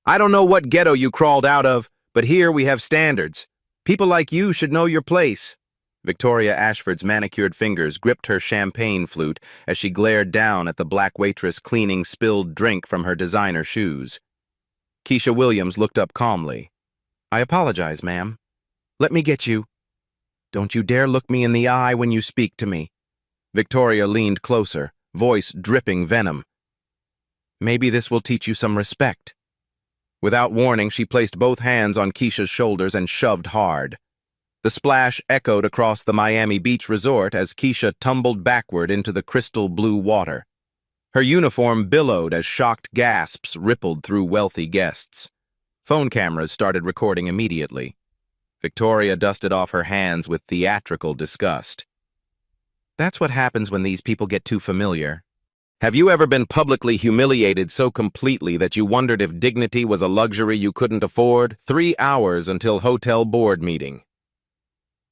I don't know what ghetto you crawled out of, but here we have standards. People like you should know your place." Victoria Ashford's manicured fingers gripped her champagne flute as she glared down at the black waitress cleaning spilled drink from her designer shoes. Keisha Williams looked up calmly. "I apologize, ma'am. Let me get you. Don't you dare look me in the eye when you speak to me." Victoria leaned closer, voice dripping venom. "Maybe this will teach you some respect." Without warning, she placed both hands on Keisha's shoulders and shoved hard. The splash echoed across the Miami Beach resort as Keisha tumbled backward into the crystal blue water. Her uniform billowed as shocked gasps rippled through wealthy guests. Phone cameras started recording immediately. Victoria dusted off her hands with theatrical disgust. "That's what happens when these people get too familiar. Have you ever been publicly humiliated so completely that you wondered if dignity was a luxury you couldn't afford? 3 hours until hotel board meeting."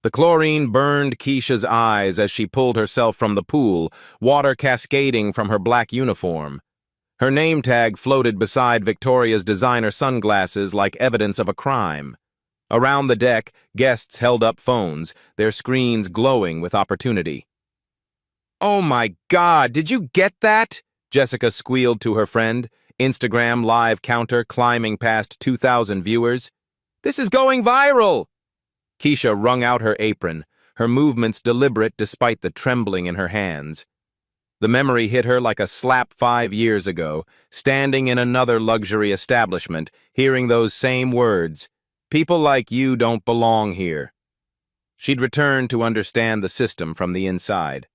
The chlorine burned Keisha's eyes as she pulled herself from the pool, water cascading from her black uniform. Her name tag floated beside Victoria's designer sunglasses like evidence of a crime. Around the deck, guests held up phones, their screens glowing with opportunity. "Oh my God, did you get that?" Jessica squealed to her friend, Instagram live counter climbing past 2,000 viewers. "This is going viral!" Keisha wrung out her apron, her movements deliberate despite the trembling in her hands. The memory hit her like a slap 5 years ago, standing in another luxury establishment, hearing those same words, "People like you don't belong here." She'd returned to understand the system from the inside.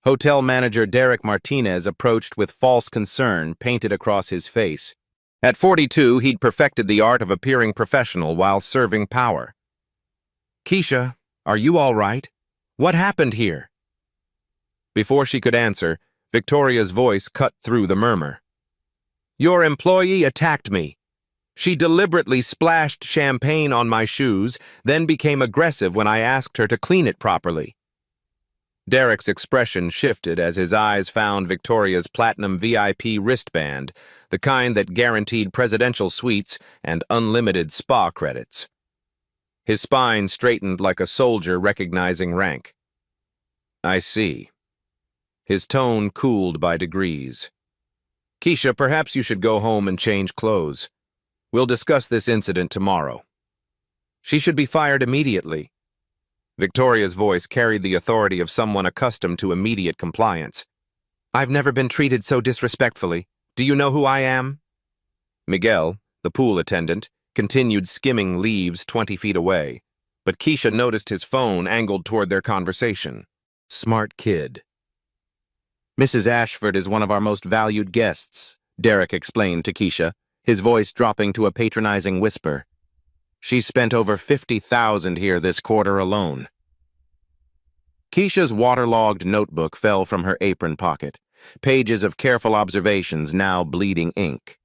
Hotel manager Derek Martinez approached with false concern painted across his face. At 42, he'd perfected the art of appearing professional while serving power. "Keisha, are you all right? What happened here?" Before she could answer, Victoria's voice cut through the murmur. "Your employee attacked me. She deliberately splashed champagne on my shoes, then became aggressive when I asked her to clean it properly." Derek's expression shifted as his eyes found Victoria's platinum VIP wristband, the kind that guaranteed presidential suites and unlimited spa credits. His spine straightened like a soldier recognizing rank. "I see." His tone cooled by degrees. "Keisha, perhaps you should go home and change clothes. We'll discuss this incident tomorrow." "She should be fired immediately." Victoria's voice carried the authority of someone accustomed to immediate compliance. "I've never been treated so disrespectfully. Do you know who I am?" Miguel, the pool attendant, continued skimming leaves 20 feet away, but Keisha noticed his phone angled toward their conversation. Smart kid. "Mrs. Ashford is one of our most valued guests," Derek explained to Keisha, his voice dropping to a patronizing whisper. "She's spent over $50,000 here this quarter alone." Keisha's waterlogged notebook fell from her apron pocket, pages of careful observations now bleeding ink.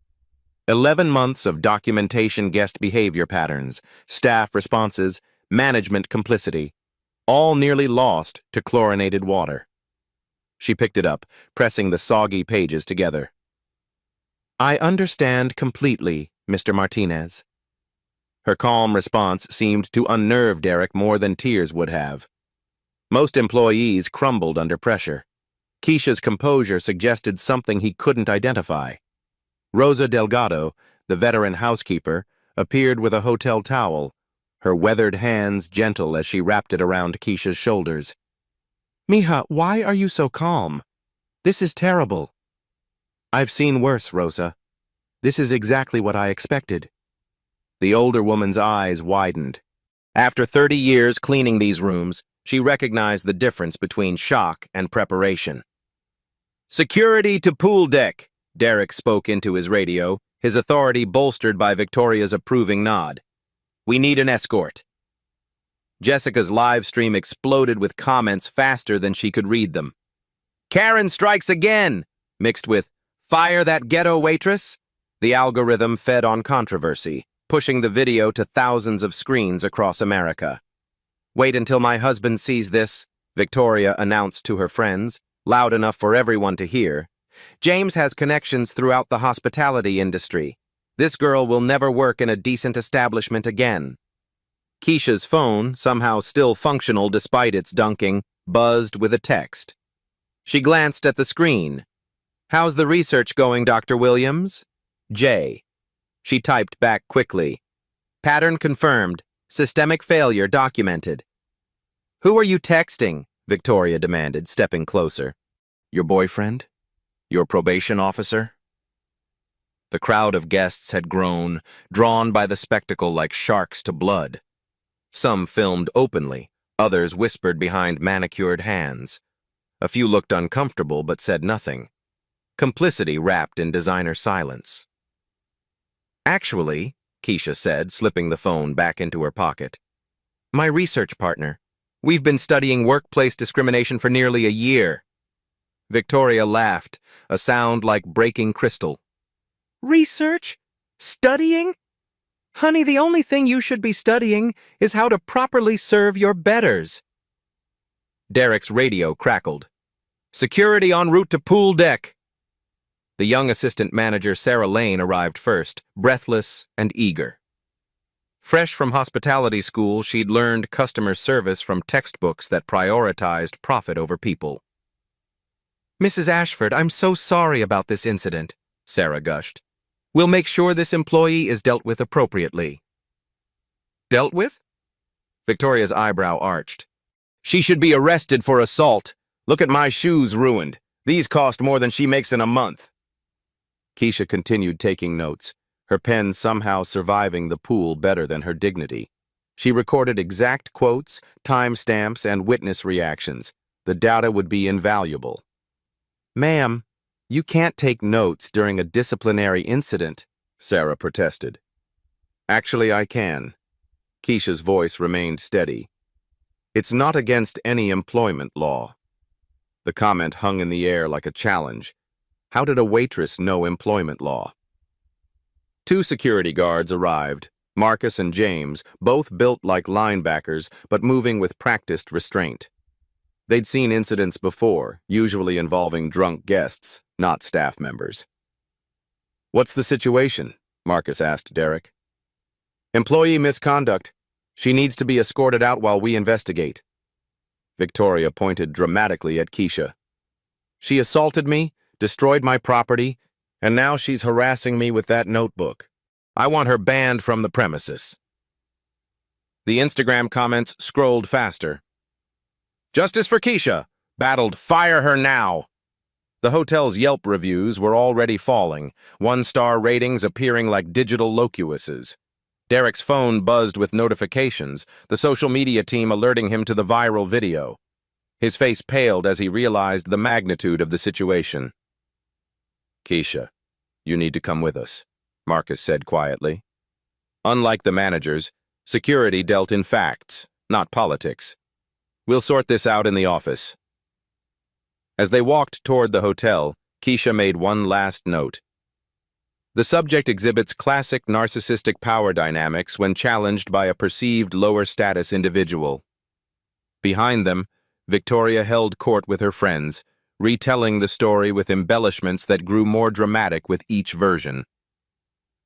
11 months of documentation, guest behavior patterns, staff responses, management complicity, all nearly lost to chlorinated water. She picked it up, pressing the soggy pages together. "I understand completely, Mr. Martinez." Her calm response seemed to unnerve Derek more than tears would have. Most employees crumbled under pressure. Keisha's composure suggested something he couldn't identify. Rosa Delgado, the veteran housekeeper, appeared with a hotel towel, her weathered hands gentle as she wrapped it around Keisha's shoulders. "Mija, why are you so calm? This is terrible." "I've seen worse, Rosa. This is exactly what I expected." The older woman's eyes widened. After 30 years cleaning these rooms, she recognized the difference between shock and preparation. "Security to pool deck," Derek spoke into his radio, his authority bolstered by Victoria's approving nod. "We need an escort." Jessica's live stream exploded with comments faster than she could read them. "Karen strikes again," mixed with "Fire that ghetto waitress." The algorithm fed on controversy, pushing the video to thousands of screens across America. "Wait until my husband sees this," Victoria announced to her friends, loud enough for everyone to hear. "James has connections throughout the hospitality industry. This girl will never work in a decent establishment again. Keisha's phone, somehow still functional despite its dunking, buzzed with a text. She glanced at the screen. "How's the research going, Dr. Williams?" J. She typed back quickly. "Pattern confirmed. Systemic failure documented." "Who are you texting?" Victoria demanded, stepping closer. "Your boyfriend? Your probation officer?" The crowd of guests had grown, drawn by the spectacle like sharks to blood. Some filmed openly, others whispered behind manicured hands. A few looked uncomfortable but said nothing. Complicity wrapped in designer silence. "Actually," Keisha said, slipping the phone back into her pocket, "my research partner. We've been studying workplace discrimination for nearly a year." Victoria laughed, a sound like breaking crystal. "Research? Studying? Honey, the only thing you should be studying is how to properly serve your betters." Derek's radio crackled. "Security en route to pool deck." The young assistant manager, Sarah Lane, arrived first, breathless and eager. Fresh from hospitality school, she'd learned customer service from textbooks that prioritized profit over people. "Mrs. Ashford, I'm so sorry about this incident," Sarah gushed. "We'll make sure this employee is dealt with appropriately." "Dealt with?" Victoria's eyebrow arched. "She should be arrested for assault. Look at my shoes ruined. These cost more than she makes in a month." Keisha continued taking notes, her pen somehow surviving the pool better than her dignity. She recorded exact quotes, timestamps, and witness reactions. The data would be invaluable. "Ma'am, you can't take notes during a disciplinary incident," Sarah protested. "Actually, I can." Keisha's voice remained steady. "It's not against any employment law." The comment hung in the air like a challenge. How did a waitress know employment law? Two security guards arrived, Marcus and James, both built like linebackers but moving with practiced restraint. They'd seen incidents before, usually involving drunk guests, not staff members. "What's the situation?" Marcus asked Derek. "Employee misconduct. She needs to be escorted out while we investigate." Victoria pointed dramatically at Keisha. "She assaulted me, destroyed my property, and now she's harassing me with that notebook. I want her banned from the premises." The Instagram comments scrolled faster. "Justice for Keisha. Battled, fire her now." The hotel's Yelp reviews were already falling, one-star ratings appearing like digital locuuses. Derek's phone buzzed with notifications, the social media team alerting him to the viral video. His face paled as he realized the magnitude of the situation. "Keisha, you need to come with us," Marcus said quietly. Unlike the managers, security dealt in facts, not politics. "We'll sort this out in the office." As they walked toward the hotel, Keisha made one last note. The subject exhibits classic narcissistic power dynamics when challenged by a perceived lower-status individual. Behind them, Victoria held court with her friends, retelling the story with embellishments that grew more dramatic with each version.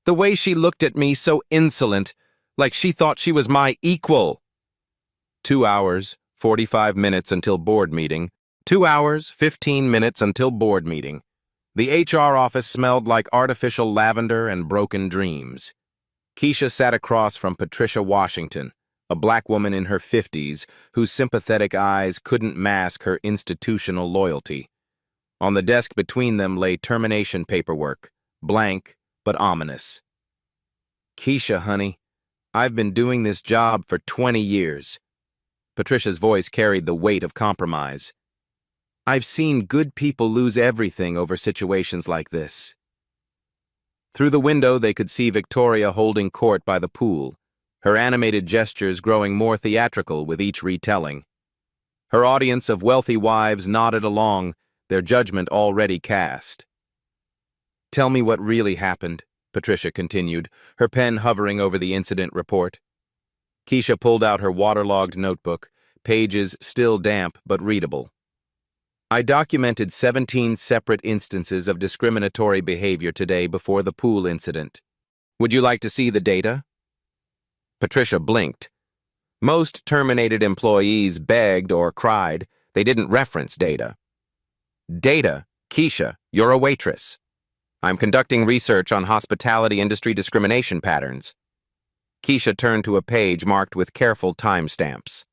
"The way she looked at me so insolent, like she thought she was my equal." 2 hours, 45 minutes until board meeting. 2 hours, 15 minutes until board meeting. The HR office smelled like artificial lavender and broken dreams. Keisha sat across from Patricia Washington, a black woman in her 50s whose sympathetic eyes couldn't mask her institutional loyalty. On the desk between them lay termination paperwork, blank but ominous. "Keisha, honey, I've been doing this job for 20 years. Patricia's voice carried the weight of compromise. "I've seen good people lose everything over situations like this." Through the window, they could see Victoria holding court by the pool, her animated gestures growing more theatrical with each retelling. Her audience of wealthy wives nodded along, their judgment already cast. "Tell me what really happened," Patricia continued, her pen hovering over the incident report. Keisha pulled out her waterlogged notebook, pages still damp but readable. "I documented 17 separate instances of discriminatory behavior today before the pool incident. Would you like to see the data? Patricia blinked. Most terminated employees begged or cried. They didn't reference data. Data? Keisha, you're a waitress. I'm conducting research on hospitality industry discrimination patterns. Keisha turned to a page marked with careful timestamps.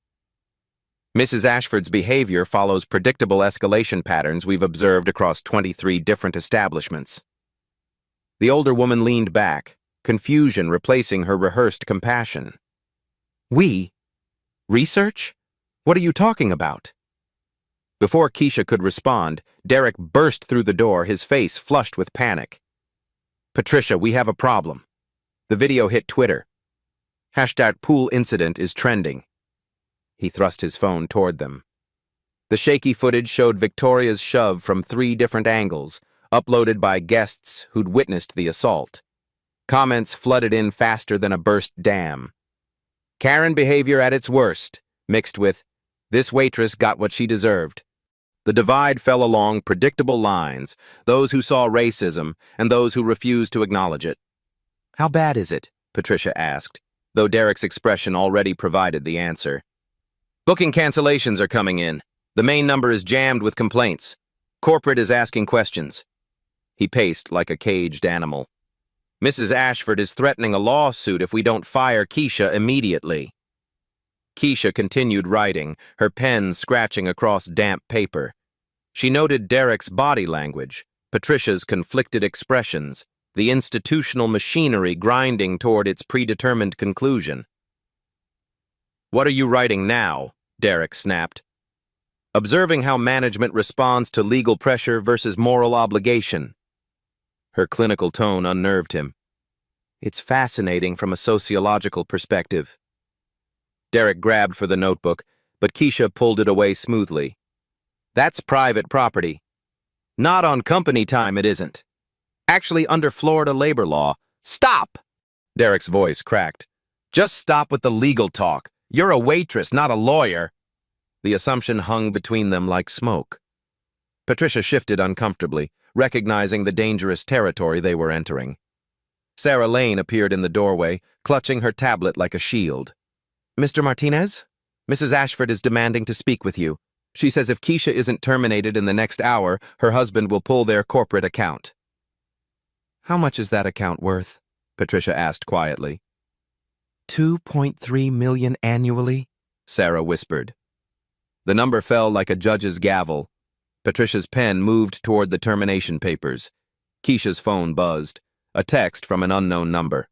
Mrs. Ashford's behavior follows predictable escalation patterns we've observed across 23 different establishments. The older woman leaned back, confusion replacing her rehearsed compassion. We? Research? What are you talking about? Before Keisha could respond, Derek burst through the door, his face flushed with panic. Patricia, we have a problem. The video hit Twitter. #pool incident is trending. He thrust his phone toward them. The shaky footage showed Victoria's shove from 3 different angles, uploaded by guests who'd witnessed the assault. Comments flooded in faster than a burst dam. Karen behavior at its worst, mixed with, this waitress got what she deserved. The divide fell along predictable lines, those who saw racism and those who refused to acknowledge it. How bad is it? Patricia asked, though Derek's expression already provided the answer. Booking cancellations are coming in. The main number is jammed with complaints. Corporate is asking questions. He paced like a caged animal. Mrs. Ashford is threatening a lawsuit if we don't fire Keisha immediately. Keisha continued writing, her pen scratching across damp paper. She noted Derek's body language, Patricia's conflicted expressions, the institutional machinery grinding toward its predetermined conclusion. What are you writing now? Derek snapped. Observing how management responds to legal pressure versus moral obligation. Her clinical tone unnerved him. It's fascinating from a sociological perspective. Derek grabbed for the notebook, but Keisha pulled it away smoothly. That's private property. Not on company time, it isn't. Actually, under Florida labor law. Stop! Derek's voice cracked. Just stop with the legal talk. You're a waitress, not a lawyer. The assumption hung between them like smoke. Patricia shifted uncomfortably, recognizing the dangerous territory they were entering. Sarah Lane appeared in the doorway, clutching her tablet like a shield. Mr. Martinez? Mrs. Ashford is demanding to speak with you. She says if Keisha isn't terminated in the next hour, her husband will pull their corporate account. How much is that account worth? Patricia asked quietly. $2.3 million annually, Sarah whispered. The number fell like a judge's gavel. Patricia's pen moved toward the termination papers. Keisha's phone buzzed, a text from an unknown number.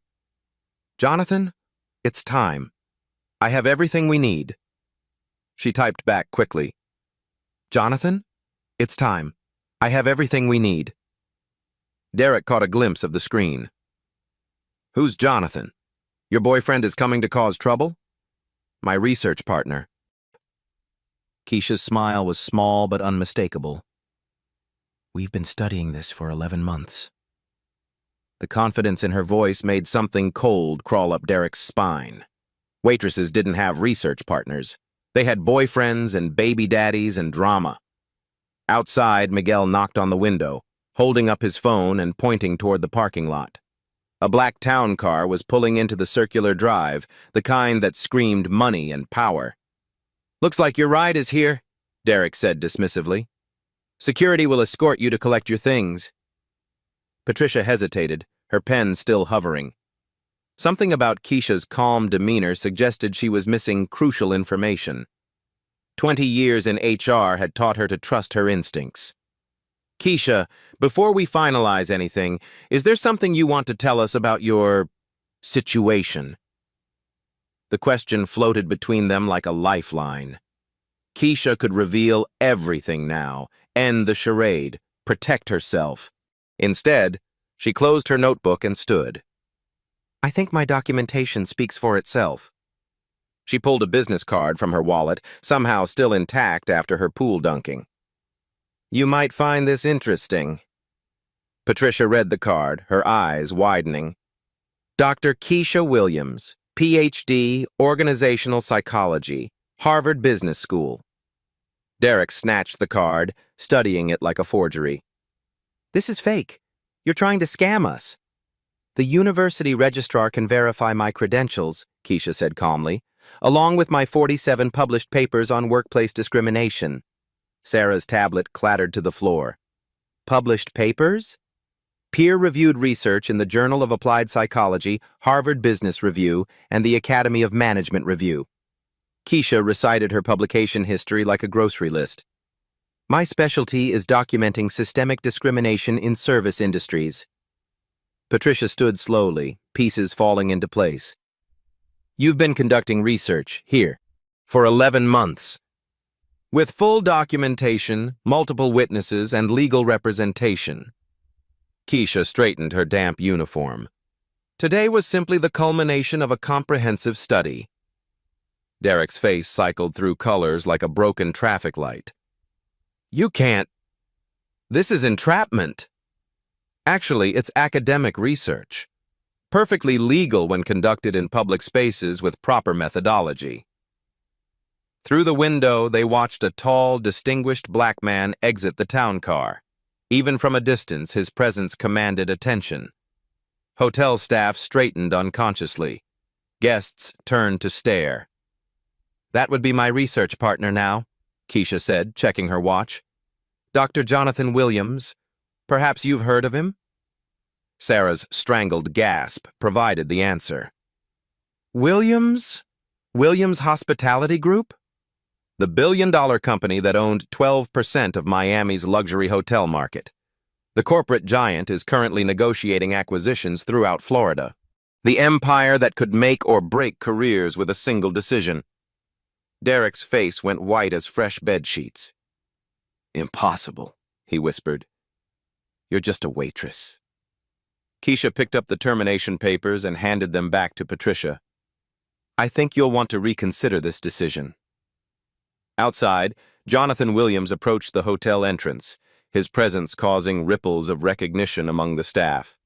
Jonathan, it's time. I have everything we need. She typed back quickly. Jonathan, it's time. I have everything we need. Derek caught a glimpse of the screen. Who's Jonathan? Your boyfriend is coming to cause trouble? My research partner. Keisha's smile was small but unmistakable. We've been studying this for 11 months. The confidence in her voice made something cold crawl up Derek's spine. Waitresses didn't have research partners. They had boyfriends and baby daddies and drama. Outside, Miguel knocked on the window, holding up his phone and pointing toward the parking lot. A black town car was pulling into the circular drive, the kind that screamed money and power. Looks like your ride is here, Derek said dismissively. Security will escort you to collect your things. Patricia hesitated, her pen still hovering. Something about Keisha's calm demeanor suggested she was missing crucial information. 20 years in HR had taught her to trust her instincts. Keisha, before we finalize anything, is there something you want to tell us about your situation? The question floated between them like a lifeline. Keisha could reveal everything now, end the charade, protect herself. Instead, she closed her notebook and stood. I think my documentation speaks for itself. She pulled a business card from her wallet, somehow still intact after her pool dunking. You might find this interesting. Patricia read the card, her eyes widening. Dr. Keisha Williams, Ph.D., Organizational Psychology, Harvard Business School. Derek snatched the card, studying it like a forgery. This is fake. You're trying to scam us. The university registrar can verify my credentials, Keisha said calmly, along with my 47 published papers on workplace discrimination. Sarah's tablet clattered to the floor. Published papers? Peer-reviewed research in the Journal of Applied Psychology, Harvard Business Review, and the Academy of Management Review. Keisha recited her publication history like a grocery list. My specialty is documenting systemic discrimination in service industries. Patricia stood slowly, pieces falling into place. You've been conducting research, here, for 11 months. With full documentation, multiple witnesses, and legal representation. Keisha straightened her damp uniform. Today was simply the culmination of a comprehensive study. Derek's face cycled through colors like a broken traffic light. You can't. This is entrapment. Actually, it's academic research. Perfectly legal when conducted in public spaces with proper methodology. Through the window, they watched a tall, distinguished black man exit the town car. Even from a distance, his presence commanded attention. Hotel staff straightened unconsciously. Guests turned to stare. That would be my research partner now, Keisha said, checking her watch. Dr. Jonathan Williams. Perhaps you've heard of him? Sarah's strangled gasp provided the answer. Williams? Williams Hospitality Group? The billion-dollar company that owned 12% of Miami's luxury hotel market. The corporate giant is currently negotiating acquisitions throughout Florida. The empire that could make or break careers with a single decision. Derek's face went white as fresh bed sheets. Impossible, he whispered. You're just a waitress. Keisha picked up the termination papers and handed them back to Patricia. I think you'll want to reconsider this decision. Outside, Jonathan Williams approached the hotel entrance, his presence causing ripples of recognition among the staff.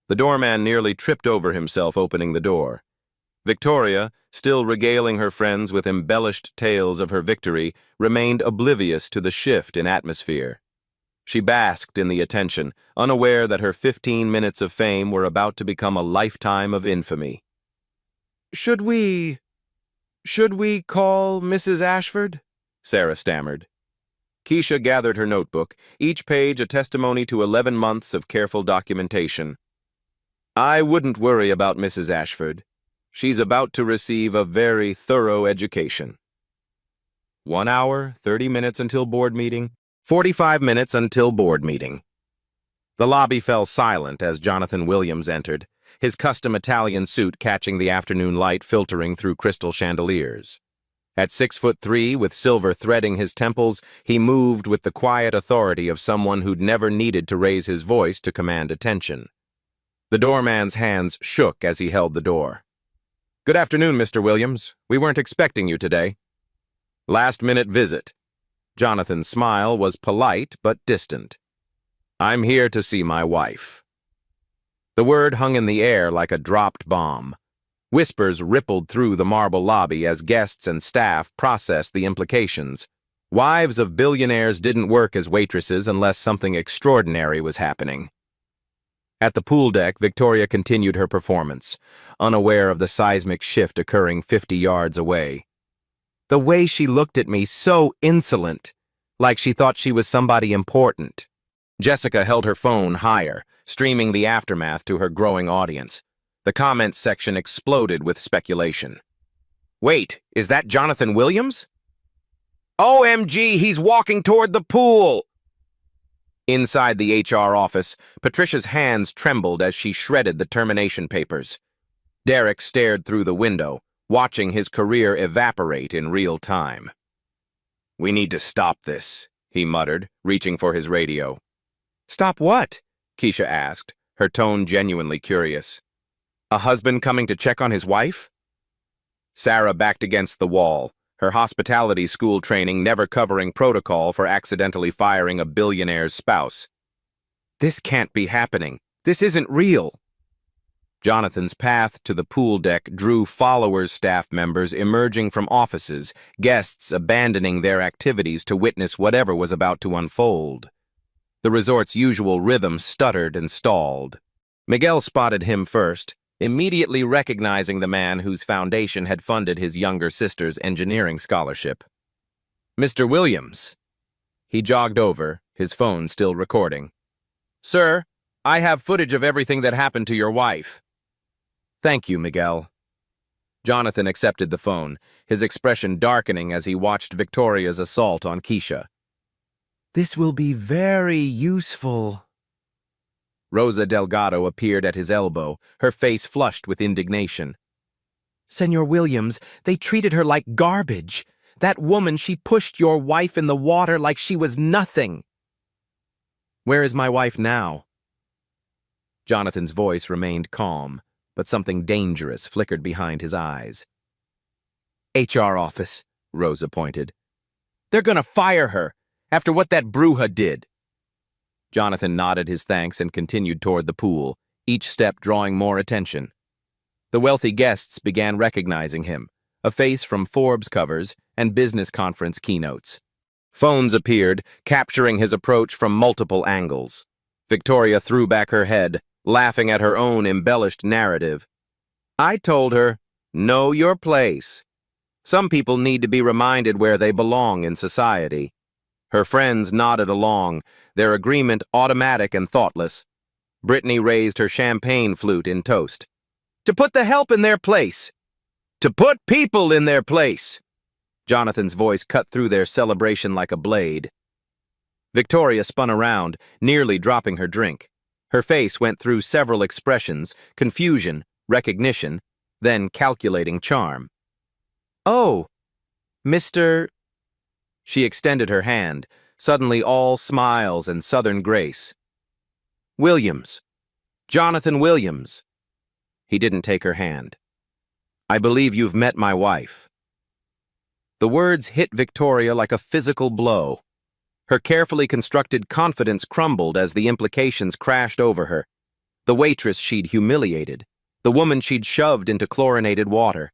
The doorman nearly tripped over himself opening the door. Victoria, still regaling her friends with embellished tales of her victory, remained oblivious to the shift in atmosphere. She basked in the attention, unaware that her 15 minutes of fame were about to become a lifetime of infamy. Should we call Mrs. Ashford? Sarah stammered. Keisha gathered her notebook, each page a testimony to 11 months of careful documentation. I wouldn't worry about Mrs. Ashford. She's about to receive a very thorough education. 1 hour, 30 minutes until board meeting, 45 minutes until board meeting. The lobby fell silent as Jonathan Williams entered, his custom Italian suit catching the afternoon light filtering through crystal chandeliers. At 6'3", with silver threading his temples, he moved with the quiet authority of someone who'd never needed to raise his voice to command attention. The doorman's hands shook as he held the door. Good afternoon, Mr. Williams. We weren't expecting you today. Last-minute visit. Jonathan's smile was polite but distant. I'm here to see my wife. The word hung in the air like a dropped bomb. Whispers rippled through the marble lobby as guests and staff processed the implications. Wives of billionaires didn't work as waitresses unless something extraordinary was happening. At the pool deck, Victoria continued her performance, unaware of the seismic shift occurring 50 yards away. The way she looked at me, so insolent, like she thought she was somebody important. Jessica held her phone higher, streaming the aftermath to her growing audience. The comments section exploded with speculation. Wait, is that Jonathan Williams? OMG, he's walking toward the pool! Inside the HR office, Patricia's hands trembled as she shredded the termination papers. Derek stared through the window, watching his career evaporate in real time. We need to stop this, he muttered, reaching for his radio. Stop what? Keisha asked, her tone genuinely curious. A husband coming to check on his wife? Sarah backed against the wall, her hospitality school training never covering protocol for accidentally firing a billionaire's spouse. This can't be happening. This isn't real. Jonathan's path to the pool deck drew followers, staff members emerging from offices, guests abandoning their activities to witness whatever was about to unfold. The resort's usual rhythm stuttered and stalled. Miguel spotted him first, immediately recognizing the man whose foundation had funded his younger sister's engineering scholarship. "Mr. Williams." He jogged over, his phone still recording. "Sir, I have footage of everything that happened to your wife." "Thank you, Miguel." Jonathan accepted the phone, his expression darkening as he watched Victoria's assault on Keisha. "This will be very useful." Rosa Delgado appeared at his elbow, her face flushed with indignation. "Senor Williams, they treated her like garbage. That woman, she pushed your wife in the water like she was nothing." "Where is my wife now?" Jonathan's voice remained calm, but something dangerous flickered behind his eyes. "HR office," Rosa pointed. "They're gonna fire her, after what that bruja did." Jonathan nodded his thanks and continued toward the pool, each step drawing more attention. The wealthy guests began recognizing him, a face from Forbes covers and business conference keynotes. Phones appeared, capturing his approach from multiple angles. Victoria threw back her head, laughing at her own embellished narrative. "I told her, know your place. Some people need to be reminded where they belong in society." Her friends nodded along, their agreement automatic and thoughtless. Brittany raised her champagne flute in toast. "To put the help in their place. To put people in their place." Jonathan's voice cut through their celebration like a blade. Victoria spun around, nearly dropping her drink. Her face went through several expressions: confusion, recognition, then calculating charm. "Oh, Mr.—" She extended her hand, suddenly all smiles and southern grace. "Williams. Jonathan Williams." He didn't take her hand. "I believe you've met my wife." The words hit Victoria like a physical blow. Her carefully constructed confidence crumbled as the implications crashed over her. The waitress she'd humiliated, the woman she'd shoved into chlorinated water,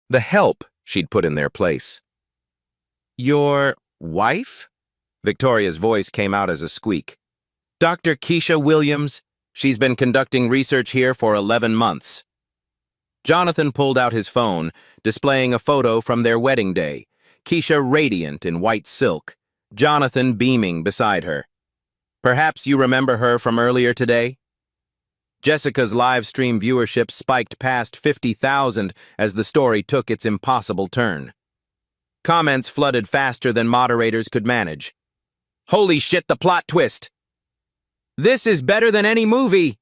the help she'd put in their place. "Your wife?" Victoria's voice came out as a squeak. "Dr. Keisha Williams. She's been conducting research here for 11 months. Jonathan pulled out his phone, displaying a photo from their wedding day, Keisha radiant in white silk, Jonathan beaming beside her. "Perhaps you remember her from earlier today?" Jessica's live stream viewership spiked past 50,000 as the story took its impossible turn. Comments flooded faster than moderators could manage. "Holy shit, the plot twist! This is better than any movie!"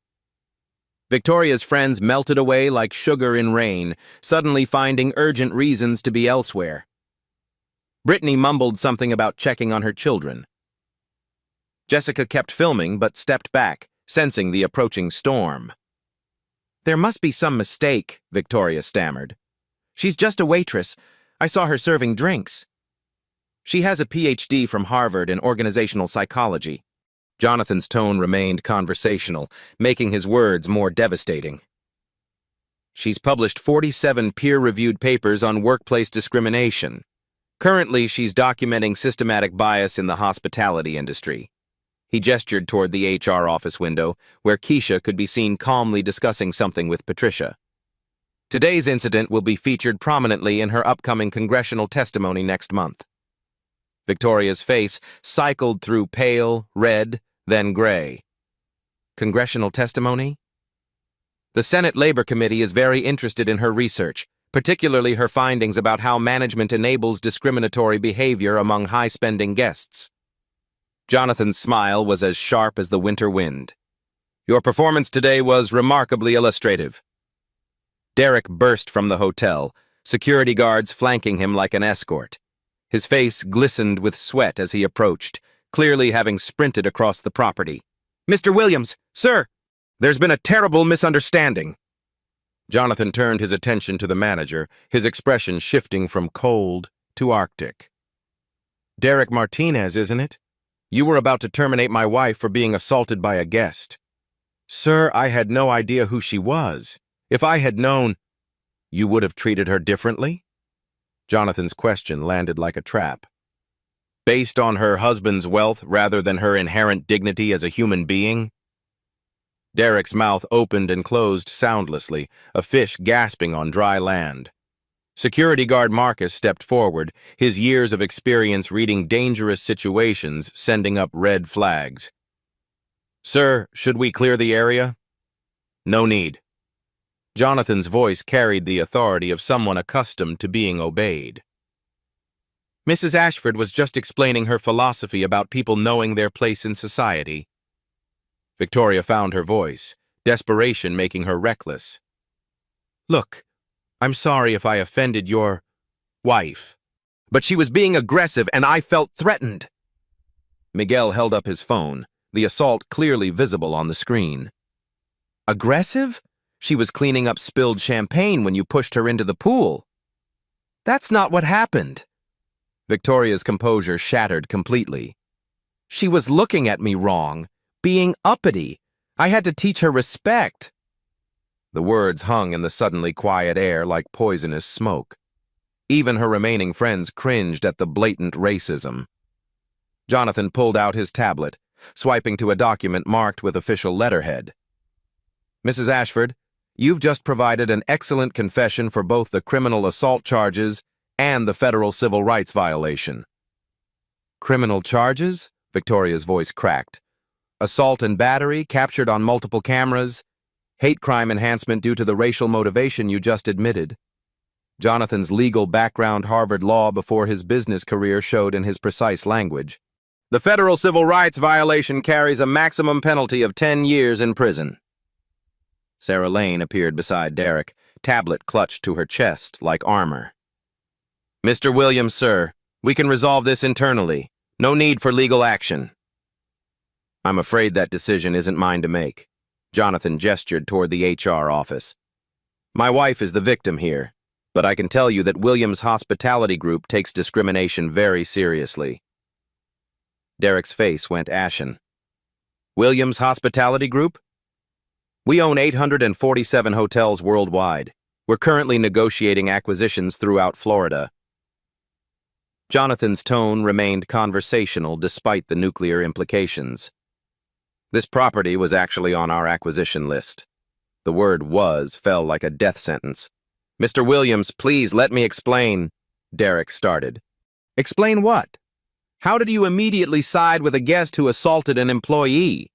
Victoria's friends melted away like sugar in rain, suddenly finding urgent reasons to be elsewhere. Brittany mumbled something about checking on her children. Jessica kept filming but stepped back, sensing the approaching storm. "There must be some mistake," Victoria stammered. "She's just a waitress. I saw her serving drinks." "She has a PhD from Harvard in organizational psychology." Jonathan's tone remained conversational, making his words more devastating. "She's published 47 peer-reviewed papers on workplace discrimination. Currently, she's documenting systematic bias in the hospitality industry." He gestured toward the HR office window, where Keisha could be seen calmly discussing something with Patricia. "Today's incident will be featured prominently in her upcoming congressional testimony next month." Victoria's face cycled through pale, red, then gray. "Congressional testimony?" "The Senate Labor Committee is very interested in her research, particularly her findings about how management enables discriminatory behavior among high-spending guests." Jonathan's smile was as sharp as the winter wind. "Your performance today was remarkably illustrative." Derek burst from the hotel, security guards flanking him like an escort. His face glistened with sweat as he approached, clearly having sprinted across the property. "Mr. Williams, sir! There's been a terrible misunderstanding." Jonathan turned his attention to the manager, his expression shifting from cold to arctic. "Derek Martinez, isn't it? You were about to terminate my wife for being assaulted by a guest." "Sir, I had no idea who she was. If I had known—" "You would have treated her differently?" Jonathan's question landed like a trap. "Based on her husband's wealth rather than her inherent dignity as a human being?" Derek's mouth opened and closed soundlessly, a fish gasping on dry land. Security guard Marcus stepped forward, his years of experience reading dangerous situations sending up red flags. "Sir, should we clear the area?" "No need." Jonathan's voice carried the authority of someone accustomed to being obeyed. Mrs. Ashford was just explaining her philosophy about people knowing their place in society. Victoria found her voice, desperation making her reckless. "Look, I'm sorry if I offended your wife, but she was being aggressive and I felt threatened." Miguel held up his phone, the assault clearly visible on the screen. "Aggressive? She was cleaning up spilled champagne when you pushed her into the pool." "That's not what happened." Victoria's composure shattered completely. "She was looking at me wrong, being uppity. I had to teach her respect." The words hung in the suddenly quiet air like poisonous smoke. Even her remaining friends cringed at the blatant racism. Jonathan pulled out his tablet, swiping to a document marked with official letterhead. "Mrs. Ashford, you've just provided an excellent confession for both the criminal assault charges and the federal civil rights violation." "Criminal charges?" Victoria's voice cracked. "Assault and battery captured on multiple cameras, hate crime enhancement due to the racial motivation you just admitted." Jonathan's legal background, Harvard Law before his business career, showed in his precise language. "The federal civil rights violation carries a maximum penalty of 10 years in prison." Sarah Lane appeared beside Derek, tablet clutched to her chest like armor. "Mr. Williams, sir, we can resolve this internally. No need for legal action." "I'm afraid that decision isn't mine to make." Jonathan gestured toward the HR office. "My wife is the victim here, but I can tell you that Williams' Hospitality Group takes discrimination very seriously." Derek's face went ashen. "Williams' Hospitality Group? We own 847 hotels worldwide. We're currently negotiating acquisitions throughout Florida." Jonathan's tone remained conversational despite the nuclear implications. "This property was actually on our acquisition list." The word "was" fell like a death sentence. "Mr. Williams, please let me explain," Derek started. "Explain what? How did you immediately side with a guest who assaulted an employee?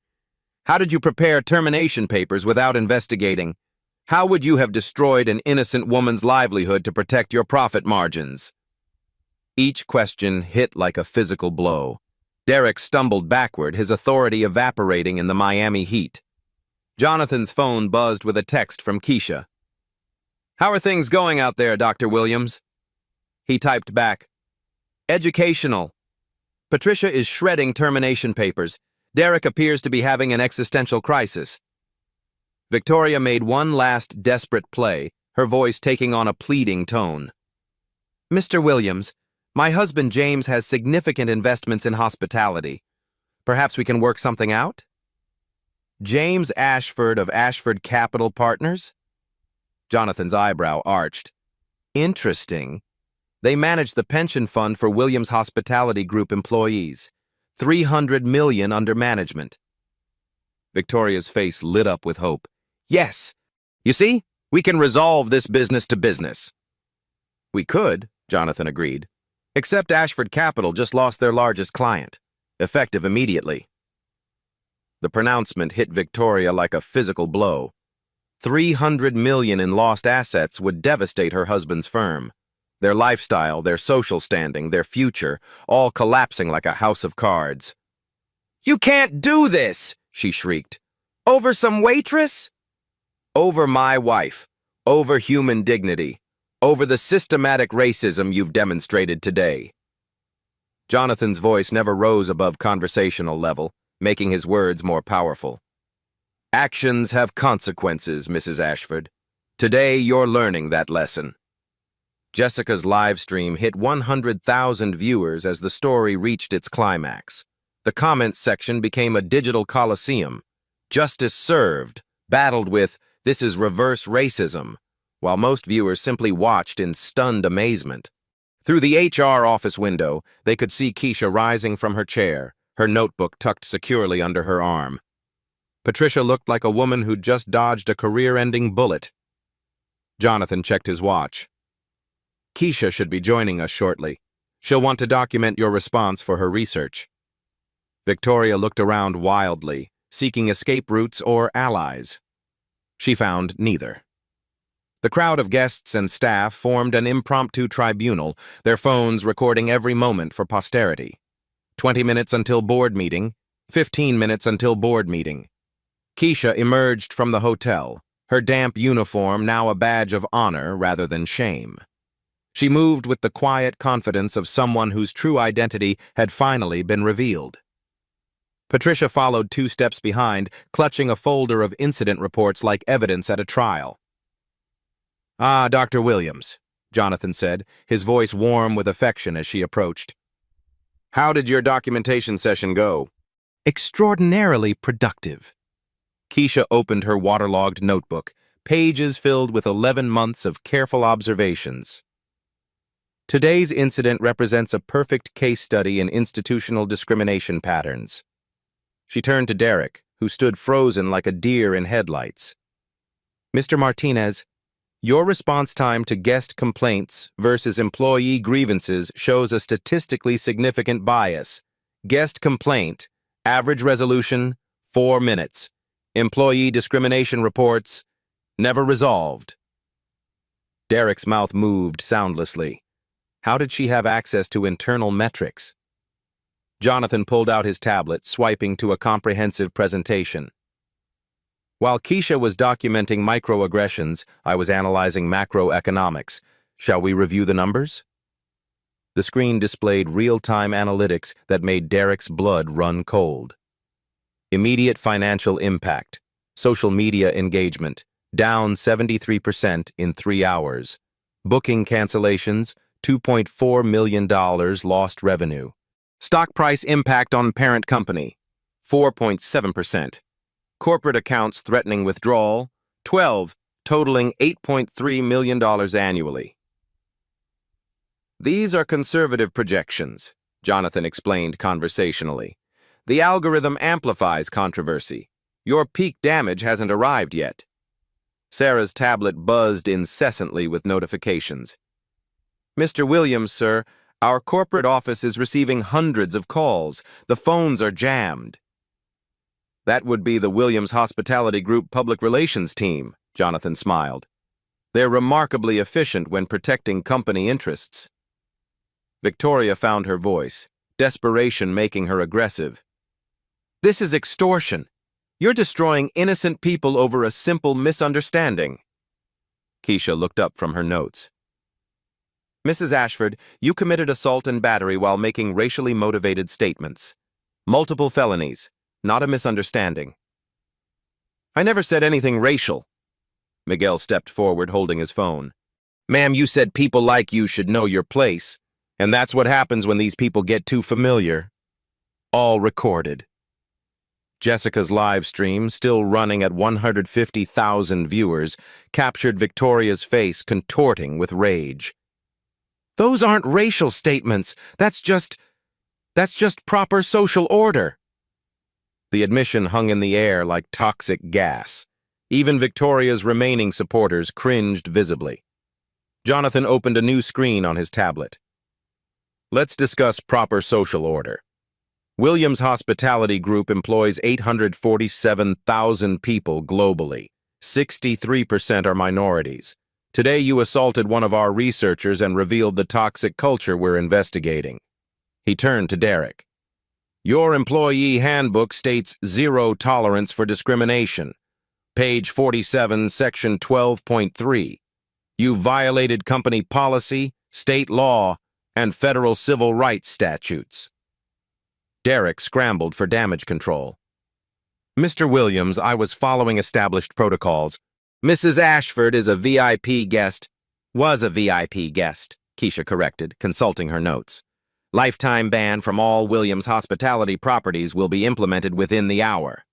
How did you prepare termination papers without investigating? How would you have destroyed an innocent woman's livelihood to protect your profit margins?" Each question hit like a physical blow. Derek stumbled backward, his authority evaporating in the Miami heat. Jonathan's phone buzzed with a text from Keisha. "How are things going out there, Dr. Williams?" He typed back, "Educational. Patricia is shredding termination papers. Derek appears to be having an existential crisis." Victoria made one last desperate play, her voice taking on a pleading tone. "Mr. Williams, my husband James has significant investments in hospitality. Perhaps we can work something out?" "James Ashford of Ashford Capital Partners?" Jonathan's eyebrow arched. "Interesting. They manage the pension fund for Williams Hospitality Group employees. 300 million under management." Victoria's face lit up with hope. "Yes. You see, we can resolve this business to business." "We could," Jonathan agreed. "Except Ashford Capital just lost their largest client, effective immediately." The pronouncement hit Victoria like a physical blow. 300 million in lost assets would devastate her husband's firm. Their lifestyle, their social standing, their future, all collapsing like a house of cards. "You can't do this!" she shrieked. "Over some waitress?" "Over my wife. Over human dignity. Over the systematic racism you've demonstrated today." Jonathan's voice never rose above conversational level, making his words more powerful. "Actions have consequences, Mrs. Ashford. Today you're learning that lesson." Jessica's live stream hit 100,000 viewers as the story reached its climax. The comments section became a digital coliseum. Justice served, battled with, "This is reverse racism," while most viewers simply watched in stunned amazement. Through the HR office window, they could see Keisha rising from her chair, her notebook tucked securely under her arm. Patricia looked like a woman who'd just dodged a career-ending bullet. Jonathan checked his watch. Keisha should be joining us shortly. She'll want to document your response for her research. Victoria looked around wildly, seeking escape routes or allies. She found neither. The crowd of guests and staff formed an impromptu tribunal, their phones recording every moment for posterity. 20 minutes until board meeting, 15 minutes until board meeting. Keisha emerged from the hotel, her damp uniform now a badge of honor rather than shame. She moved with the quiet confidence of someone whose true identity had finally been revealed. Patricia followed 2 steps behind, clutching a folder of incident reports like evidence at a trial. "Ah, Dr. Williams," Jonathan said, his voice warm with affection as she approached. "How did your documentation session go?" "Extraordinarily productive." Keisha opened her waterlogged notebook, pages filled with 11 months of careful observations. "Today's incident represents a perfect case study in institutional discrimination patterns." She turned to Derek, who stood frozen like a deer in headlights. "Mr. Martinez, your response time to guest complaints versus employee grievances shows a statistically significant bias. Guest complaint, average resolution, 4 minutes. Employee discrimination reports, never resolved." Derek's mouth moved soundlessly. How did she have access to internal metrics? Jonathan pulled out his tablet, swiping to a comprehensive presentation. "While Keisha was documenting microaggressions, I was analyzing macroeconomics. Shall we review the numbers?" The screen displayed real-time analytics that made Derek's blood run cold. Immediate financial impact. Social media engagement, down 73% in 3 hours. Booking cancellations, $2.4 million lost revenue. Stock price impact on parent company, 4.7%. Corporate accounts threatening withdrawal, 12, totaling $8.3 million annually. "These are conservative projections," Jonathan explained conversationally. "The algorithm amplifies controversy. Your peak damage hasn't arrived yet." Sarah's tablet buzzed incessantly with notifications. "Mr. Williams, sir, our corporate office is receiving hundreds of calls. The phones are jammed." "That would be the Williams Hospitality Group public relations team," Jonathan smiled. "They're remarkably efficient when protecting company interests." Victoria found her voice, desperation making her aggressive. "This is extortion. You're destroying innocent people over a simple misunderstanding." Keisha looked up from her notes. "Mrs. Ashford, you committed assault and battery while making racially motivated statements. Multiple felonies, not a misunderstanding." "I never said anything racial." Miguel stepped forward holding his phone. "Ma'am, you said people like you should know your place, and that's what happens when these people get too familiar." All recorded. Jessica's live stream, still running at 150,000 viewers, captured Victoria's face contorting with rage. "Those aren't racial statements. That's just proper social order." The admission hung in the air like toxic gas. Even Victoria's remaining supporters cringed visibly. Jonathan opened a new screen on his tablet. "Let's discuss proper social order. Williams Hospitality Group employs 847,000 people globally. 63% are minorities. Today you assaulted one of our researchers and revealed the toxic culture we're investigating." He turned to Derek. "Your employee handbook states 0 tolerance for discrimination. Page 47, section 12.3. You violated company policy, state law, and federal civil rights statutes." Derek scrambled for damage control. "Mr. Williams, I was following established protocols. Mrs. Ashford is a VIP guest." "Was a VIP guest," Keisha corrected, consulting her notes. "Lifetime ban from all Williams Hospitality properties will be implemented within the hour."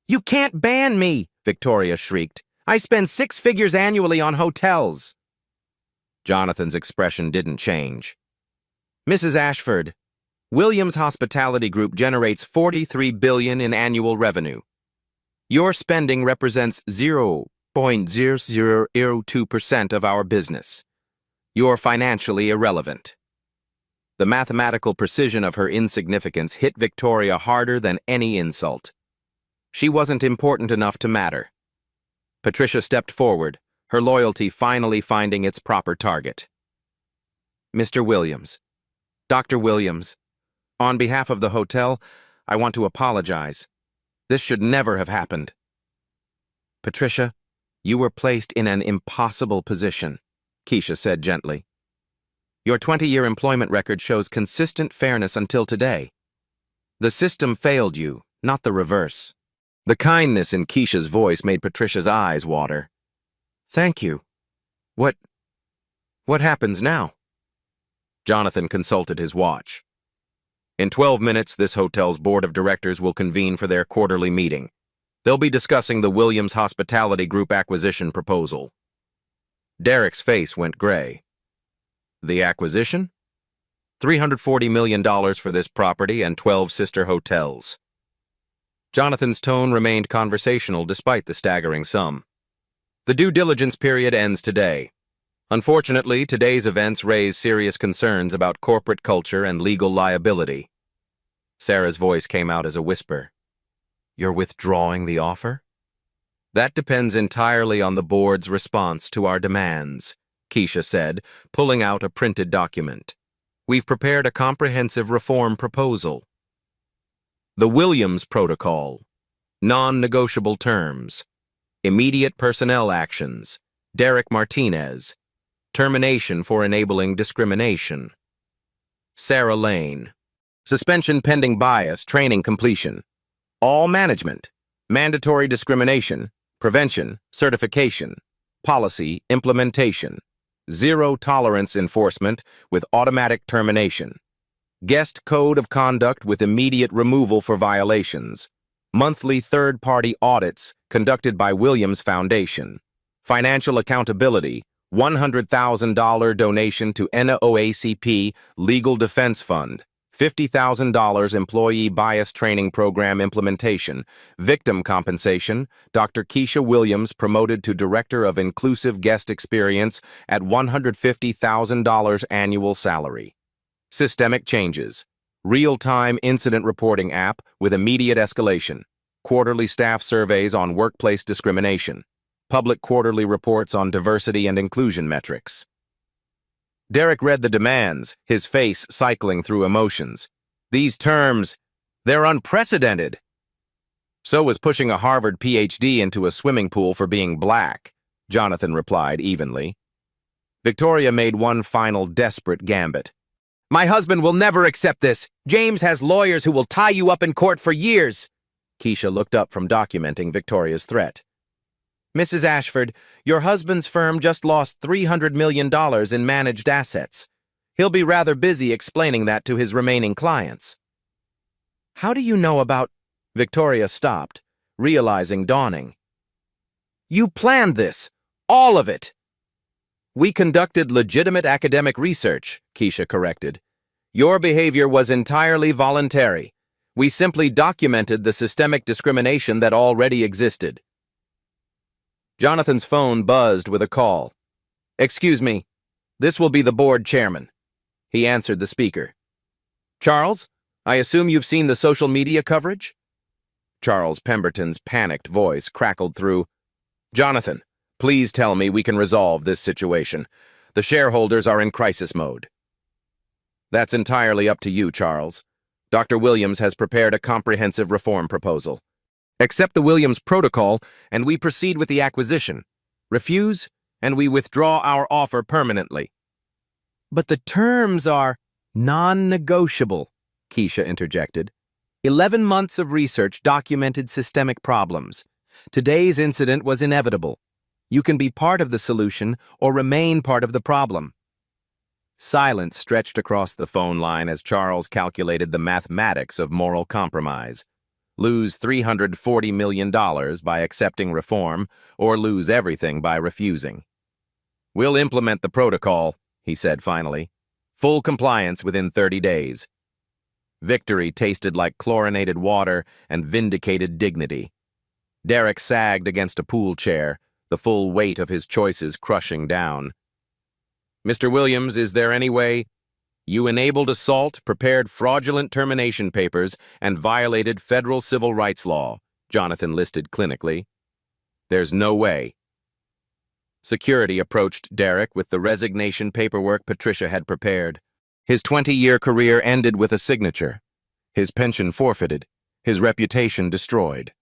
"You can't ban me," Victoria shrieked. "I spend 6 figures annually on hotels." Jonathan's expression didn't change. "Mrs. Ashford, Williams Hospitality Group generates $43 billion in annual revenue. Your spending represents 0.0002% of our business. You're financially irrelevant. The mathematical precision of her insignificance hit Victoria harder than any insult. She wasn't important enough to matter. Patricia stepped forward, her loyalty finally finding its proper target. Mr. Williams, Dr. Williams, on behalf of the hotel, I want to apologize. This should never have happened. Patricia, you were placed in an impossible position, Keisha said gently. Your 20-year employment record shows consistent fairness until today. The system failed you, not the reverse. The kindness in Keisha's voice made Patricia's eyes water. Thank you. What happens now? Jonathan consulted his watch. In 12 minutes, this hotel's board of directors will convene for their quarterly meeting. They'll be discussing the Williams Hospitality Group acquisition proposal. Derek's face went gray. The acquisition? $340 million for this property and 12 sister hotels. Jonathan's tone remained conversational despite the staggering sum. The due diligence period ends today. Unfortunately, today's events raise serious concerns about corporate culture and legal liability. Sarah's voice came out as a whisper. You're withdrawing the offer? That depends entirely on the board's response to our demands, Keisha said, pulling out a printed document. We've prepared a comprehensive reform proposal. The Williams Protocol. Non-negotiable terms. Immediate personnel actions. Derek Martinez. Termination for enabling discrimination. Sarah Lane. Suspension pending bias, training completion. All management. Mandatory discrimination. Prevention, certification. Policy, implementation. Zero tolerance enforcement with automatic termination. Guest code of conduct with immediate removal for violations. Monthly third-party audits conducted by Williams Foundation. Financial accountability, $100,000 donation to NOACP Legal Defense Fund. $50,000 Employee Bias Training Program implementation. Victim compensation, Dr. Keisha Williams promoted to Director of Inclusive Guest Experience at $150,000 annual salary. Systemic changes. Real-time incident reporting app with immediate escalation. Quarterly staff surveys on workplace discrimination. Public quarterly reports on diversity and inclusion metrics. Derek read the demands, his face cycling through emotions. These terms, they're unprecedented. So was pushing a Harvard PhD into a swimming pool for being black, Jonathan replied evenly. Victoria made one final desperate gambit. My husband will never accept this. James has lawyers who will tie you up in court for years. Keisha looked up from documenting Victoria's threat. Mrs. Ashford, your husband's firm just lost $300 million in managed assets. He'll be rather busy explaining that to his remaining clients. How do you know about... Victoria stopped, realizing dawning. You planned this. All of it. We conducted legitimate academic research, Keisha corrected. Your behavior was entirely voluntary. We simply documented the systemic discrimination that already existed. Jonathan's phone buzzed with a call. Excuse me, this will be the board chairman. He answered the speaker. Charles, I assume you've seen the social media coverage? Charles Pemberton's panicked voice crackled through. Jonathan, please tell me we can resolve this situation. The shareholders are in crisis mode. That's entirely up to you, Charles. Dr. Williams has prepared a comprehensive reform proposal. Accept the Williams Protocol, and we proceed with the acquisition. Refuse, and we withdraw our offer permanently. But the terms are non-negotiable, Keisha interjected. 11 months of research documented systemic problems. Today's incident was inevitable. You can be part of the solution or remain part of the problem. Silence stretched across the phone line as Charles calculated the mathematics of moral compromise. Lose $340 million by accepting reform, or lose everything by refusing. We'll implement the protocol, he said finally. Full compliance within 30 days. Victory tasted like chlorinated water and vindicated dignity. Derek sagged against a pool chair, the full weight of his choices crushing down. "Mr. Williams, is there any way? You enabled assault, prepared fraudulent termination papers, and violated federal civil rights law," Jonathan listed clinically. "There's no way." Security approached Derek with the resignation paperwork Patricia had prepared. His 20-year career ended with a signature. His pension forfeited, his reputation destroyed.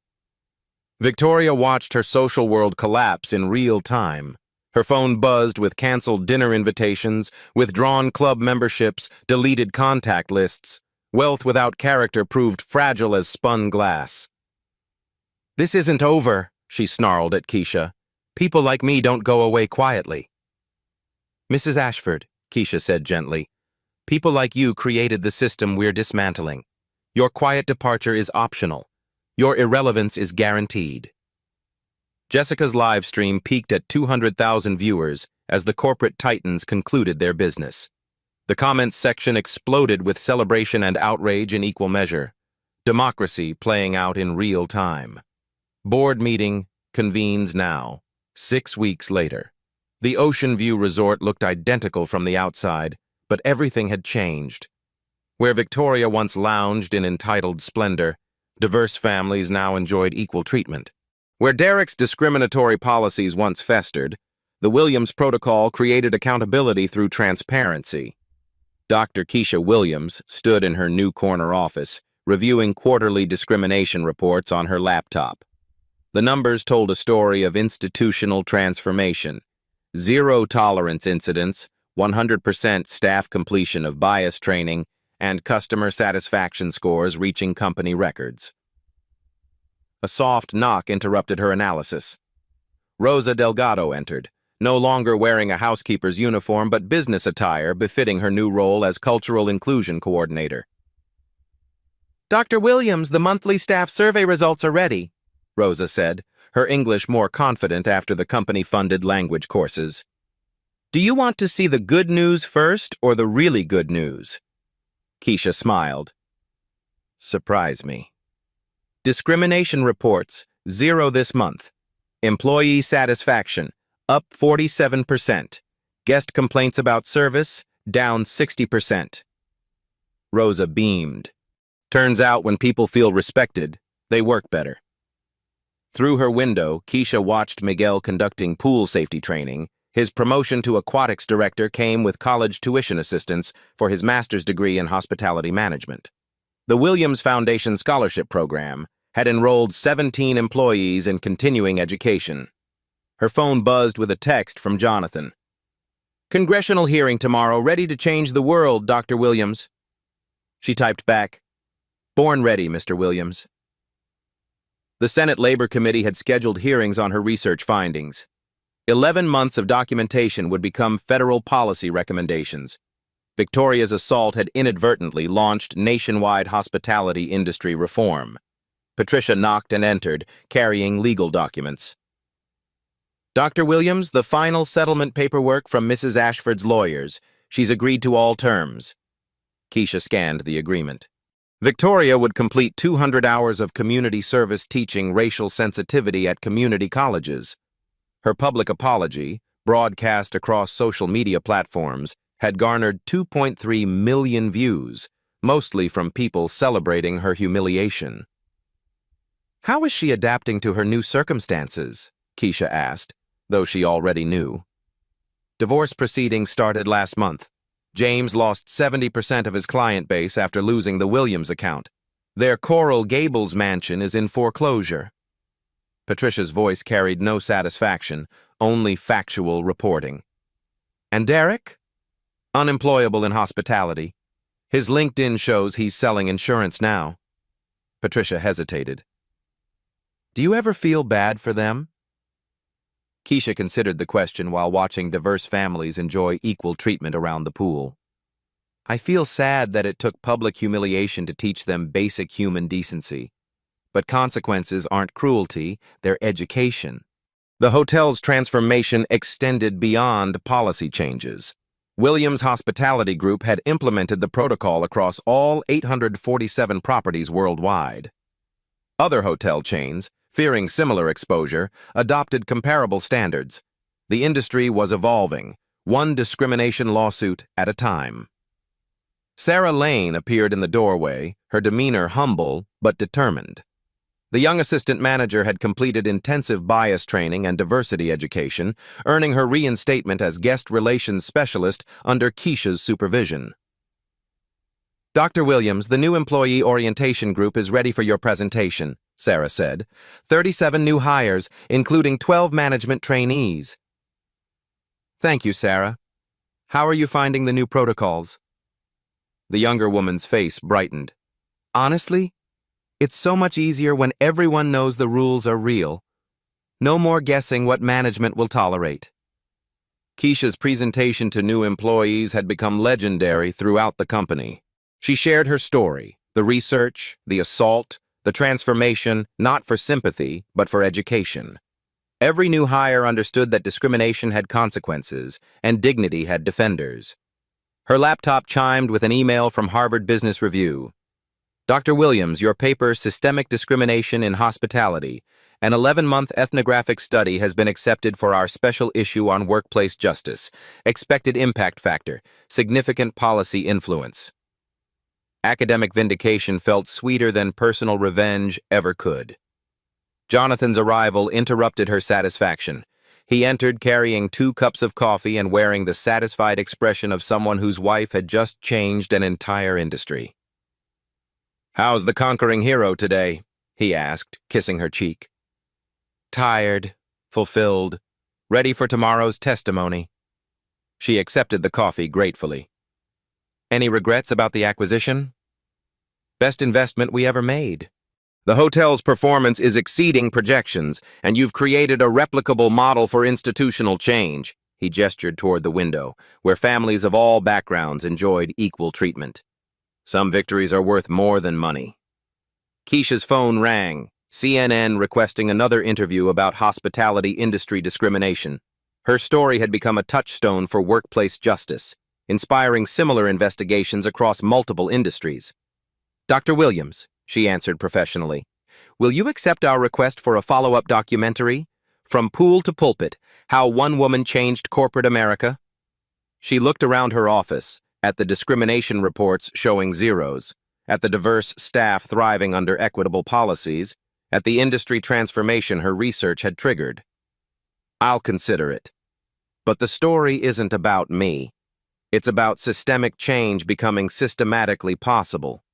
Victoria watched her social world collapse in real time. Her phone buzzed with canceled dinner invitations, withdrawn club memberships, deleted contact lists. Wealth without character proved fragile as spun glass. "This isn't over," she snarled at Keisha. "People like me don't go away quietly." "Mrs. Ashford," Keisha said gently, "people like you created the system we're dismantling. Your quiet departure is optional. Your irrelevance is guaranteed." Jessica's live stream peaked at 200,000 viewers as the corporate titans concluded their business. The comments section exploded with celebration and outrage in equal measure. Democracy playing out in real time. Board meeting convenes now, 6 weeks later. The Ocean View Resort looked identical from the outside, but everything had changed. Where Victoria once lounged in entitled splendor, diverse families now enjoyed equal treatment. Where Derek's discriminatory policies once festered, the Williams Protocol created accountability through transparency. Dr. Keisha Williams stood in her new corner office, reviewing quarterly discrimination reports on her laptop. The numbers told a story of institutional transformation. 0 tolerance incidents, 100% staff completion of bias training, and customer satisfaction scores reaching company records. A soft knock interrupted her analysis. Rosa Delgado entered, no longer wearing a housekeeper's uniform but business attire befitting her new role as Cultural Inclusion Coordinator. "Dr. Williams, the monthly staff survey results are ready," Rosa said, her English more confident after the company-funded language courses. "Do you want to see the good news first or the really good news?" Keisha smiled. "Surprise me." Discrimination reports, 0 this month. Employee satisfaction, up 47%. Guest complaints about service, down 60%. Rosa beamed. Turns out when people feel respected, they work better. Through her window, Keisha watched Miguel conducting pool safety training. His promotion to aquatics director came with college tuition assistance for his master's degree in hospitality management. The Williams Foundation Scholarship Program had enrolled 17 employees in continuing education. Her phone buzzed with a text from Jonathan. "Congressional hearing tomorrow, ready to change the world, Dr. Williams." She typed back, "Born ready, Mr. Williams." The Senate Labor Committee had scheduled hearings on her research findings. 11 months of documentation would become federal policy recommendations. Victoria's assault had inadvertently launched nationwide hospitality industry reform. Patricia knocked and entered, carrying legal documents. "Dr. Williams, the final settlement paperwork from Mrs. Ashford's lawyers. She's agreed to all terms." Keisha scanned the agreement. Victoria would complete 200 hours of community service teaching racial sensitivity at community colleges. Her public apology, broadcast across social media platforms, had garnered 2.3 million views, mostly from people celebrating her humiliation. "How is she adapting to her new circumstances?" Keisha asked, though she already knew. Divorce proceedings started last month. James lost 70% of his client base after losing the Williams account. Their Coral Gables mansion is in foreclosure. Patricia's voice carried no satisfaction, only factual reporting. "And Derek?" "Unemployable in hospitality. His LinkedIn shows he's selling insurance now." Patricia hesitated. "Do you ever feel bad for them?" Keisha considered the question while watching diverse families enjoy equal treatment around the pool. "I feel sad that it took public humiliation to teach them basic human decency. But consequences aren't cruelty, they're education." The hotel's transformation extended beyond policy changes. Williams Hospitality Group had implemented the protocol across all 847 properties worldwide. Other hotel chains, fearing similar exposure, adopted comparable standards. The industry was evolving, one discrimination lawsuit at a time. Sarah Lane appeared in the doorway, her demeanor humble but determined. The young assistant manager had completed intensive bias training and diversity education, earning her reinstatement as guest relations specialist under Keisha's supervision. "Dr. Williams, the new employee orientation group is ready for your presentation," Sarah said. 37 new hires, including 12 management trainees. "Thank you, Sarah. How are you finding the new protocols?" The younger woman's face brightened. "Honestly, it's so much easier when everyone knows the rules are real. No more guessing what management will tolerate." Keisha's presentation to new employees had become legendary throughout the company. She shared her story, the research, the assault, the transformation, not for sympathy, but for education. Every new hire understood that discrimination had consequences and dignity had defenders. Her laptop chimed with an email from Harvard Business Review. "Dr. Williams, your paper, Systemic Discrimination in Hospitality, an 11-month ethnographic study has been accepted for our special issue on workplace justice. Expected impact factor, significant policy influence." Academic vindication felt sweeter than personal revenge ever could. Jonathan's arrival interrupted her satisfaction. He entered carrying 2 cups of coffee and wearing the satisfied expression of someone whose wife had just changed an entire industry. "How's the conquering hero today?" he asked, kissing her cheek. "Tired, fulfilled, ready for tomorrow's testimony." She accepted the coffee gratefully. "Any regrets about the acquisition?" "Best investment we ever made. The hotel's performance is exceeding projections, and you've created a replicable model for institutional change." He gestured toward the window, where families of all backgrounds enjoyed equal treatment. "Some victories are worth more than money." Keisha's phone rang, CNN requesting another interview about hospitality industry discrimination. Her story had become a touchstone for workplace justice, inspiring similar investigations across multiple industries. "Dr. Williams," she answered professionally, "will you accept our request for a follow-up documentary? From Pool to Pulpit, How One Woman Changed Corporate America?" She looked around her office, at the discrimination reports showing zeros, at the diverse staff thriving under equitable policies, at the industry transformation her research had triggered. "I'll consider it. But the story isn't about me. It's about systemic change becoming systematically possible."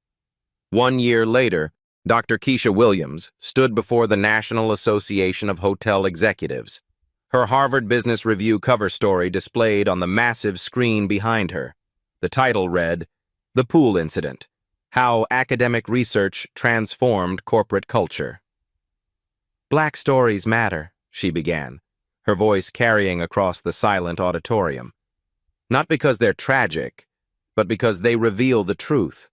1 year later, Dr. Keisha Williams stood before the National Association of Hotel Executives. Her Harvard Business Review cover story displayed on the massive screen behind her. The title read, "The Pool Incident: How Academic Research Transformed Corporate Culture." "Black stories matter," she began, her voice carrying across the silent auditorium. "Not because they're tragic, but because they reveal the truth.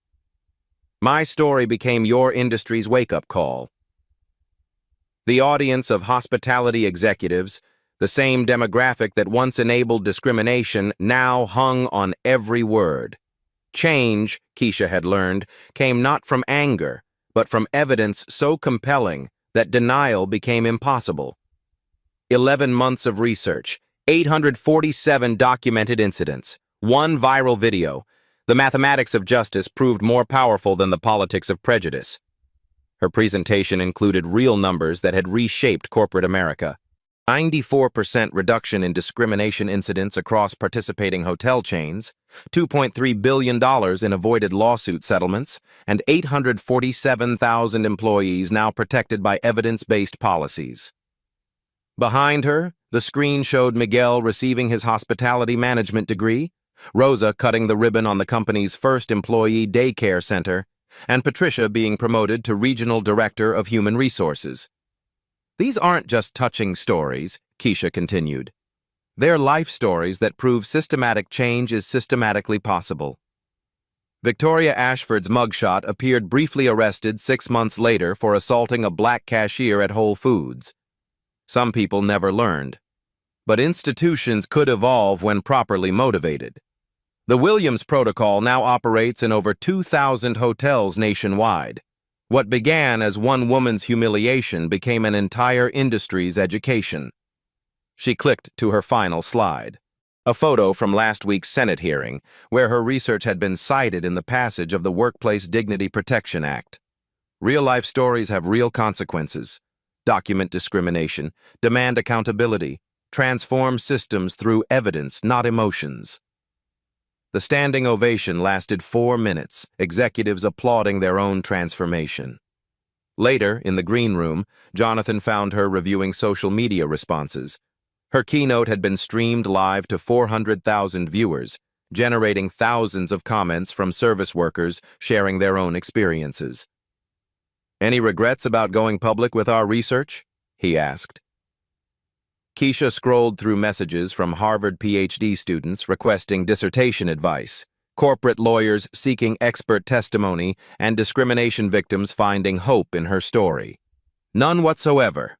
My story became your industry's wake-up call." The audience of hospitality executives, the same demographic that once enabled discrimination, now hung on every word. Change, Keisha had learned, came not from anger, but from evidence so compelling that denial became impossible. 11 months of research, 847 documented incidents, 1 viral video. The mathematics of justice proved more powerful than the politics of prejudice. Her presentation included real numbers that had reshaped corporate America. 94% reduction in discrimination incidents across participating hotel chains, $2.3 billion in avoided lawsuit settlements, and 847,000 employees now protected by evidence-based policies. Behind her, the screen showed Miguel receiving his hospitality management degree, Rosa cutting the ribbon on the company's first employee daycare center, and Patricia being promoted to Regional Director of Human Resources. "These aren't just touching stories," Keisha continued. "They're life stories that prove systematic change is systematically possible." Victoria Ashford's mugshot appeared briefly arrested 6 months later for assaulting a black cashier at Whole Foods. Some people never learned. But institutions could evolve when properly motivated. The Williams Protocol now operates in over 2,000 hotels nationwide. What began as one woman's humiliation became an entire industry's education. She clicked to her final slide. A photo from last week's Senate hearing, where her research had been cited in the passage of the Workplace Dignity Protection Act. Real-life stories have real consequences. Document discrimination, demand accountability, transform systems through evidence, not emotions. The standing ovation lasted 4 minutes, executives applauding their own transformation. Later, in the green room, Jonathan found her reviewing social media responses. Her keynote had been streamed live to 400,000 viewers, generating thousands of comments from service workers sharing their own experiences. "Any regrets about going public with our research?" he asked. Keisha scrolled through messages from Harvard PhD students requesting dissertation advice, corporate lawyers seeking expert testimony, and discrimination victims finding hope in her story. None whatsoever.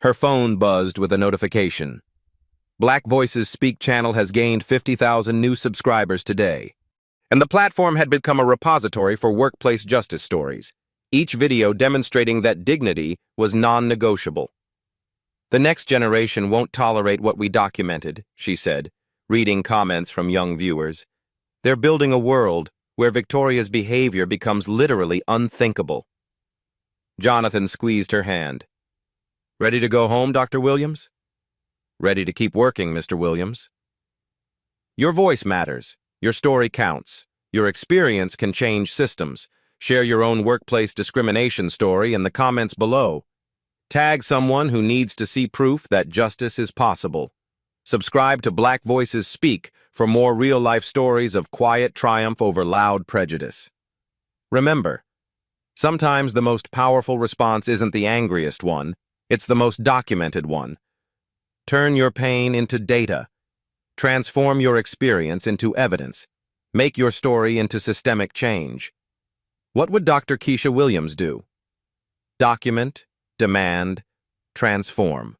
Her phone buzzed with a notification. Black Voices Speak channel has gained 50,000 new subscribers today. And the platform had become a repository for workplace justice stories, each video demonstrating that dignity was non-negotiable. "The next generation won't tolerate what we documented," she said, reading comments from young viewers. "They're building a world where Victoria's behavior becomes literally unthinkable." Jonathan squeezed her hand. "Ready to go home, Dr. Williams?" "Ready to keep working, Mr. Williams." Your voice matters. Your story counts. Your experience can change systems. Share your own workplace discrimination story in the comments below. Tag someone who needs to see proof that justice is possible. Subscribe to Black Voices Speak for more real-life stories of quiet triumph over loud prejudice. Remember, sometimes the most powerful response isn't the angriest one, it's the most documented one. Turn your pain into data. Transform your experience into evidence. Make your story into systemic change. What would Dr. Keisha Williams do? Document, demand, transform.